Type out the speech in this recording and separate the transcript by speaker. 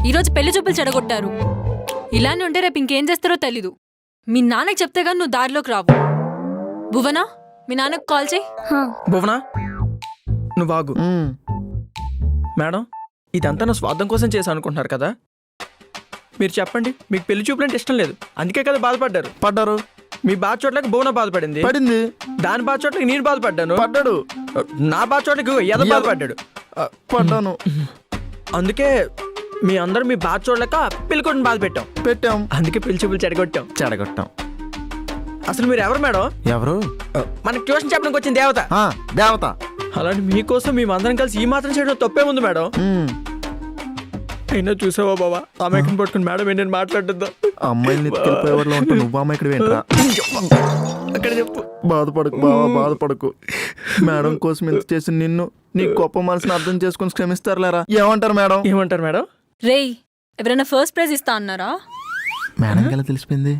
Speaker 1: ఈరోజు పెళ్లి చూపులు చెడగొట్టారు. ఇలానే ఉంటే రేపు ఇంకేం చేస్తారో తెలీదు. మీ నాన్నకి చెప్తే గానీ నువ్వు దారిలోకి రావు. భువనా, మీ నాన్నకు కాల్ చేయి.
Speaker 2: భువనా, నువ్వు ఆగు. మేడం, ఇదంతా నా స్వార్థం కోసం చేశాను అనుకుంటున్నారు కదా. మీరు చెప్పండి, మీకు పెళ్లి చూపులంటే ఇష్టం లేదు, అందుకే కదా పడ్డారు. మీ బాధ చోట్లకి భువన బాధపడింది. దాని బాధ చోట్లకి నేను బాధపడ్డాను. నా బాధ చోట్లకి ఎద బాధపడ్డాను. అందుకే మీ అందరూ మీ బాధ చూడలేక పెళ్లి కొడుకుని బాధ పెట్టాం. అందుకే పెళ్లి చూపులు చెడగొట్టాం. అసలు మీరు ఎవరు మేడం?
Speaker 3: ఎవరు?
Speaker 2: మనకి ట్యూషన్ చెప్పడానికి వచ్చిన దేవత. అలాంటి మీకోసం మేమందరం కలిసి ఈ మాత్రం చేయడం తప్పే ఉంది మేడం. అయినా చూసావా బాబా, అమ్మాయిని పట్టుకుని మేడం ఏంటని మాట్లాడుతుందా?
Speaker 3: అమ్మాయిని ఎత్తుకెళ్ళిపోయేవాళ్ళు ఉంటే నువ్వు అమ్మాయి ఇక్కడ ఏంట్రా?
Speaker 2: అక్కడ చెప్పు.
Speaker 3: బాధపడకు బావా, బాధపడకు. మేడం కోసం ఎంత చేసి నిన్ను నీ గొప్ప మనసుని అర్థం చేసుకుని క్షమిస్తారులేరా. ఏమంటారు మేడం?
Speaker 2: మేడం?
Speaker 1: రేయ్, ఎవరైనా ఫస్ట్ ప్రైజ్ ఇస్తా అన్నారా?
Speaker 3: మేడం ఎలా తెలిసిపోయింది?